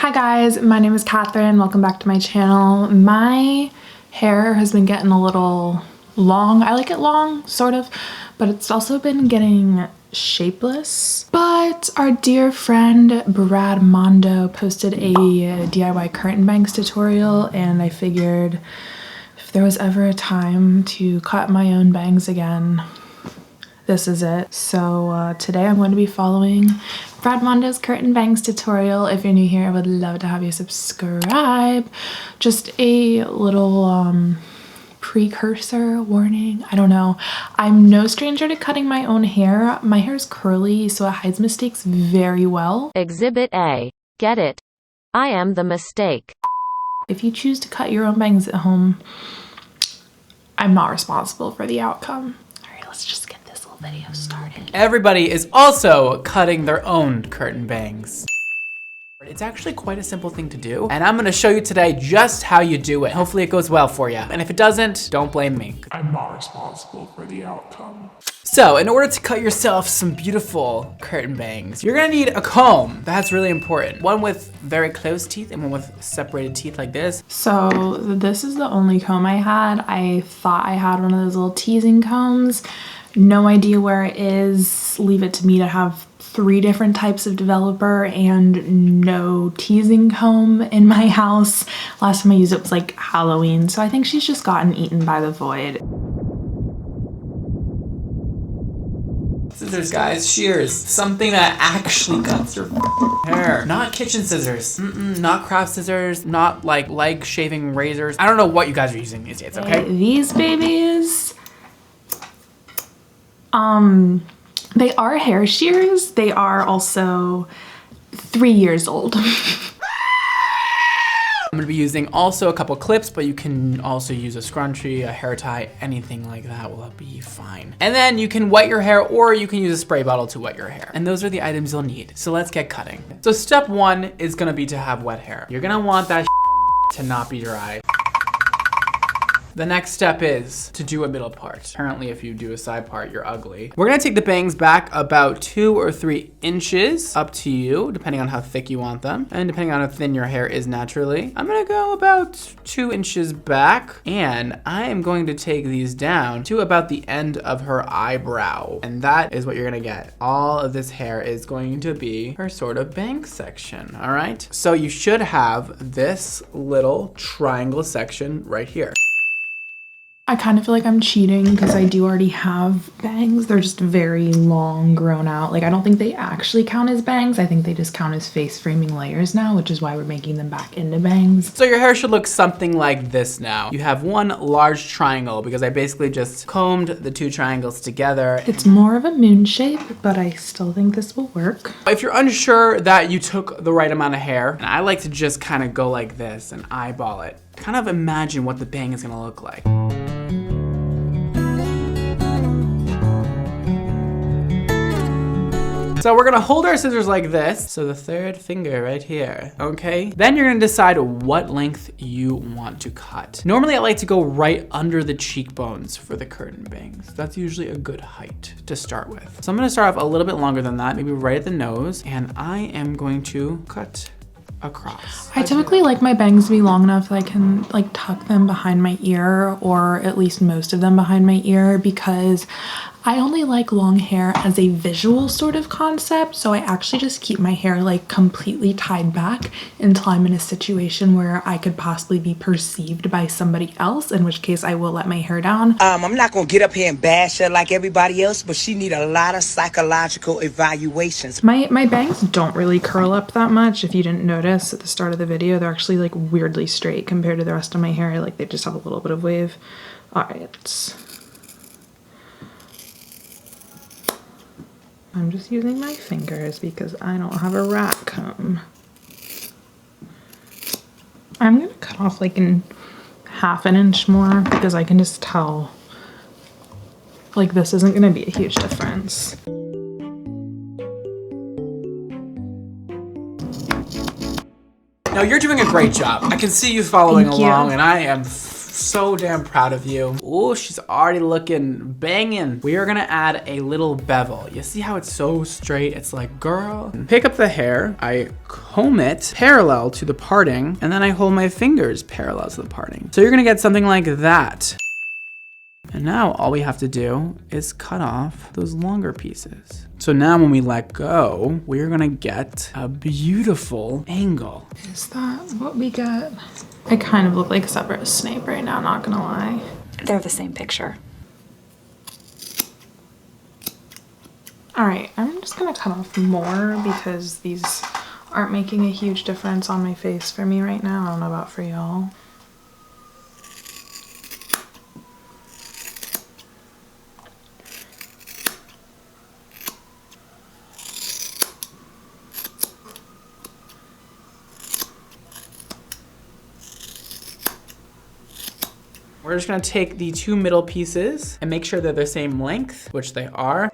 Hi guys, my name is Catherine. Welcome back to my channel. My hair has been getting a little long. I like it long, sort of, but it's also been getting shapeless. But our dear friend Brad Mondo posted a DIY curtain bangs tutorial, and I figured if there was ever a time to cut my own bangs again, this is it. So today I'm going to be following Brad Mondo's curtain bangs tutorial. If you're new here, I would love to have you subscribe. Just a little precursor warning. I don't know. I'm no stranger to cutting my own hair. My hair is curly, so it hides mistakes very well. Exhibit A. Get it? I am the mistake. If you choose to cut your own bangs at home, I'm not responsible for the outcome. All right, let's just get this little video started. Everybody is also cutting their own curtain bangs. It's actually quite a simple thing to do, and I'm gonna show you today just how you do it. Hopefully it goes well for you. And if it doesn't, don't blame me. I'm not responsible for the outcome. So, in order to cut yourself some beautiful curtain bangs, you're gonna need a comb. That's really important. One with very close teeth and one with separated teeth like this. So this is the only comb I had. I thought I had one of those little teasing combs. No idea where it is. Leave it to me to have 3 different types of developer and no teasing comb in my house. Last time I used it was like Halloween, so I think she's just gotten eaten by the void. Scissors, guys, shears. Something that actually cuts your hair. Not kitchen scissors. Not craft scissors. Not like leg shaving razors. I don't know what you guys are using these days, okay? These babies, they are hair shears. They are also 3 years old. I'm gonna be using also a couple clips, but you can also use a scrunchie, a hair tie, anything like that will be fine. And then you can wet your hair, or you can use a spray bottle to wet your hair. And those are the items you'll need. So let's get cutting. So step 1 is gonna be to have wet hair. You're gonna want that to not be dry. The next step is to do a middle part. Apparently, if you do a side part, you're ugly. We're gonna take the bangs back about 2 or 3 inches, up to you, depending on how thick you want them, and depending on how thin your hair is naturally. I'm gonna go about 2 inches back, and I am going to take these down to about the end of her eyebrow. And that is what you're gonna get. All of this hair is going to be her sort of bang section, all right? So you should have this little triangle section right here. I kind of feel like I'm cheating because I do already have bangs. They're just very long, grown out. Like, I don't think they actually count as bangs. I think they just count as face framing layers now, which is why we're making them back into bangs. So your hair should look something like this now. You have one large triangle because I basically just combed the 2 triangles together. It's more of a moon shape, but I still think this will work. If you're unsure that you took the right amount of hair, and I like to just kind of go like this and eyeball it, kind of imagine what the bang is gonna look like. So we're gonna hold our scissors like this. So the 3rd finger right here, okay? Then you're gonna decide what length you want to cut. Normally I like to go right under the cheekbones for the curtain bangs. That's usually a good height to start with. So I'm gonna start off a little bit longer than that, maybe right at the nose, and I am going to cut across. I typically like my bangs to be long enough that I can like tuck them behind my ear, or at least most of them behind my ear, because I only like long hair as a visual sort of concept. So I actually just keep my hair like completely tied back until I'm in a situation where I could possibly be perceived by somebody else, in which case I will let my hair down. I'm not gonna get up here and bash her like everybody else, but she need a lot of psychological evaluations. My bangs don't really curl up that much. If you didn't notice at the start of the video, they're actually like weirdly straight compared to the rest of my hair. Like they just have a little bit of wave. All right. I'm just using my fingers because I don't have a rat comb. I'm gonna cut off like in ½ an inch more because I can just tell like this isn't gonna be a huge difference. Now you're doing a great job. I can see you following along, and I am So damn proud of you. Oh, she's already looking banging. We are gonna add a little bevel. You see how it's so straight? It's like, girl. Pick up the hair, I comb it parallel to the parting, and then I hold my fingers parallel to the parting. So you're gonna get something like that. And now all we have to do is cut off those longer pieces. So now when we let go, we're gonna get a beautiful angle. Is that what we get? I kind of look like Severus Snape right now, not gonna lie. They're the same picture. All right, I'm just gonna cut off more because these aren't making a huge difference on my face for me right now. I don't know about for y'all. We're just gonna take the two middle pieces and make sure they're the same length, which they are.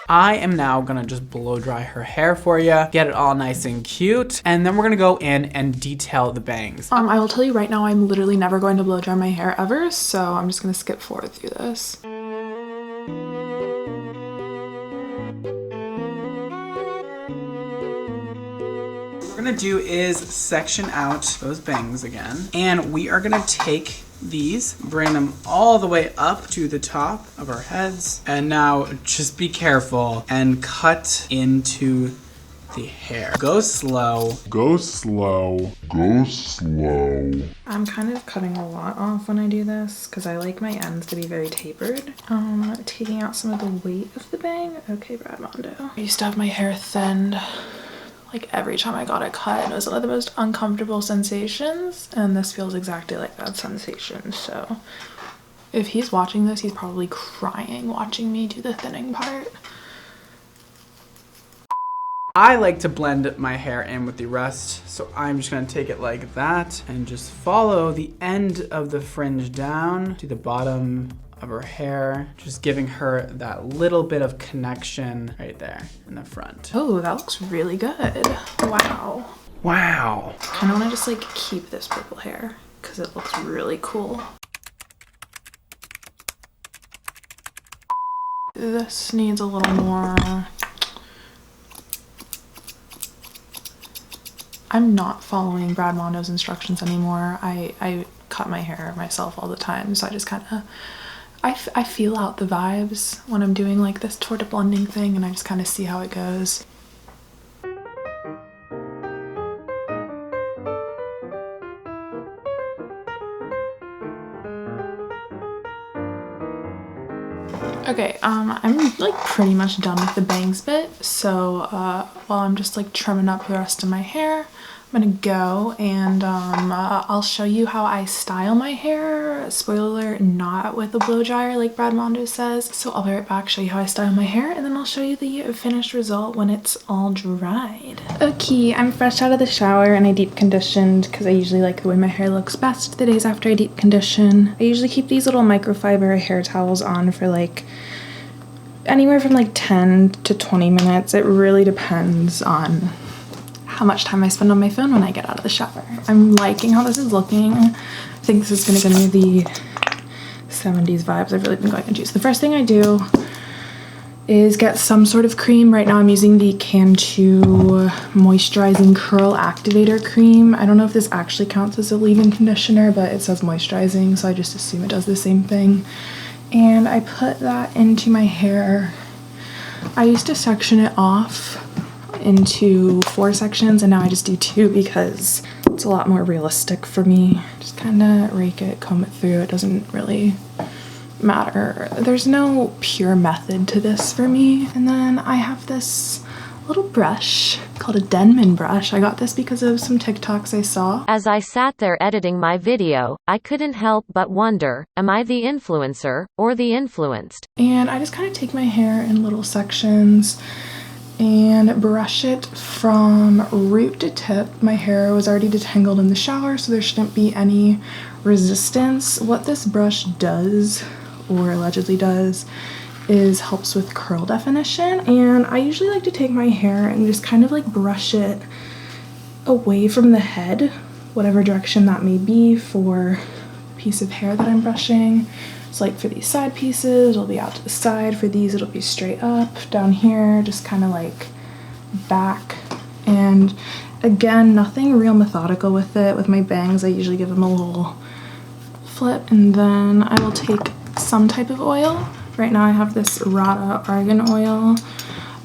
I am now gonna just blow dry her hair for you, get it all nice and cute, and then we're gonna go in and detail the bangs. I will tell you right now, I'm literally never going to blow dry my hair ever, so I'm just gonna skip forward through this. What we're gonna do is section out those bangs again, and we are gonna take these, bring them all the way up to the top of our heads, and now just be careful and cut into the hair. Go slow. Go slow. Go slow. I'm kind of cutting a lot off when I do this because I like my ends to be very tapered. Taking out some of the weight of the bang. Okay, Brad Mondo. I used to have my hair thinned like every time I got it cut, and it was one of the most uncomfortable sensations, and this feels exactly like that sensation. So if he's watching this, he's probably crying watching me do the thinning part. I like to blend my hair in with the rest, so I'm just gonna take it like that and just follow the end of the fringe down to the bottom of her hair, just giving her that little bit of connection right there in the front. Oh, that looks really good. Wow. Wow. I kind of want to just like keep this purple hair because it looks really cool. This needs a little more. I'm not following Brad Mondo's instructions anymore. I cut my hair myself all the time, so I just kind of I feel out the vibes when I'm doing like this sort of blending thing, and I just kind of see how it goes. Okay, I'm like pretty much done with the bangs bit, so while I'm just like trimming up the rest of my hair, I'm gonna go and I'll show you how I style my hair. Spoiler alert, not with a blow dryer like Brad Mondo says. So I'll be right back, show you how I style my hair, and then I'll show you the finished result when it's all dried. Okay, I'm fresh out of the shower and I deep conditioned because I usually like the way my hair looks best the days after I deep condition. I usually keep these little microfiber hair towels on for like anywhere from like 10 to 20 minutes. It really depends on how much time I spend on my phone when I get out of the shower. I'm liking how this is looking. I think this is gonna give me the 70s vibes I've really been going into. So the first thing I do is get some sort of cream. Right now I'm using the Cantu Moisturizing Curl Activator Cream. I don't know if this actually counts as a leave-in conditioner, but it says moisturizing, so I just assume it does the same thing. And I put that into my hair. I used to section it off into 4 sections, and now I just do 2 because it's a lot more realistic for me. Just kind of rake it, comb it through. It doesn't really matter. There's no pure method to this for me. And then I have this little brush called a Denman brush. I got this because of some TikToks I saw. As I sat there editing my video, I couldn't help but wonder, am I the influencer or the influenced? And I just kind of take my hair in little sections and brush it from root to tip. My hair was already detangled in the shower, so there shouldn't be any resistance. What this brush does, or allegedly does, is helps with curl definition. And I usually like to take my hair and just kind of like brush it away from the head whatever direction that may be for the piece of hair that I'm brushing. So like for these side pieces, it'll be out to the side. For these, it'll be straight up. Down here, just kind of like back. And again, nothing real methodical with it. With my bangs, I usually give them a little flip, and then I will take some type of oil. Right now I have this Rada argan oil.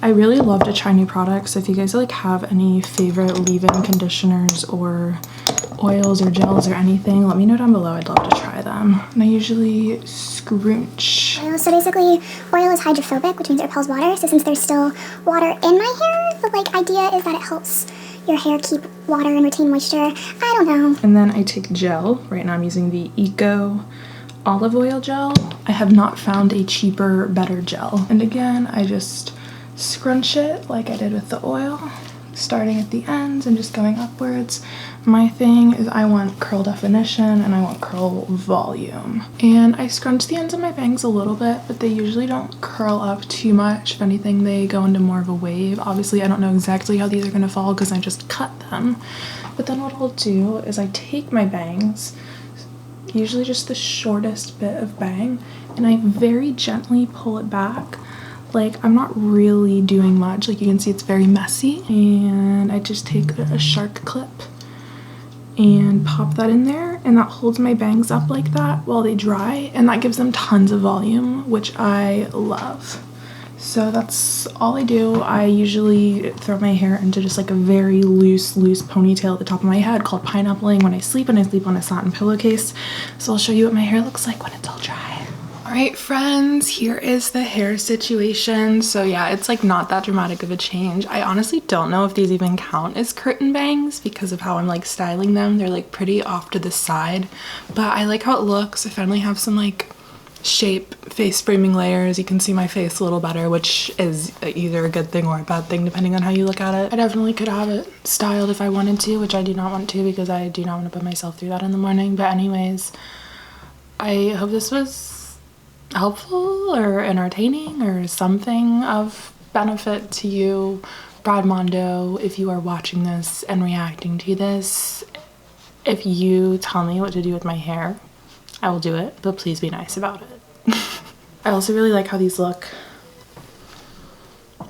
I really love to try new products, so if you guys like have any favorite leave-in conditioners or oils or gels or anything, let me know down below. I'd love to try them. And I usually scrunch. So basically, oil is hydrophobic, which means it repels water. So since there's still water in my hair, the like idea is that it helps your hair keep water and retain moisture. I don't know. And then I take gel. Right now I'm using the Eco olive oil gel. I have not found a cheaper, better gel. And again, I just scrunch it like I did with the oil, starting at the ends and just going upwards. My thing is I want curl definition and I want curl volume. And I scrunch the ends of my bangs a little bit, but they usually don't curl up too much. If anything, they go into more of a wave. Obviously, I don't know exactly how these are gonna fall because I just cut them. But then what I'll do is I take my bangs, usually just the shortest bit of bang, and I very gently pull it back. Like, I'm not really doing much. Like, you can see it's very messy. And I just take a shark clip and pop that in there, and that holds my bangs up like that while they dry, and that gives them tons of volume, which I love. So that's all I do. I usually throw my hair into just like a very loose ponytail at the top of my head called pineappling when I sleep, and I sleep on a satin pillowcase. So I'll show you what my hair looks like when it's all dry. All right, friends, here is the hair situation. So yeah, it's like not that dramatic of a change. I honestly don't know if these even count as curtain bangs because of how I'm like styling them. They're like pretty off to the side, but I like how it looks. I finally have some like shape face framing layers. You can see my face a little better, which is either a good thing or a bad thing depending on how you look at it. I definitely could have it styled if I wanted to, which I do not want to because I do not want to put myself through that in the morning. But anyways, I hope this was helpful or entertaining or something of benefit to you. Brad Mondo, if you are watching this and reacting to this, if you tell me what to do with my hair, I will do it, but please be nice about it. I also really like how these look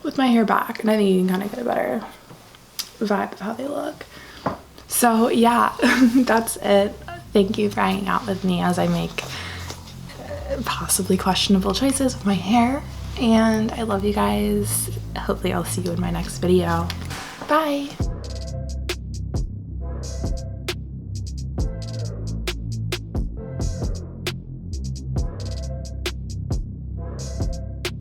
with my hair back, and I think you can kind of get a better vibe of how they look. So yeah, that's it. Thank you for hanging out with me as I make possibly questionable choices with my hair, and I love you guys. Hopefully I'll see you in my next video. Bye.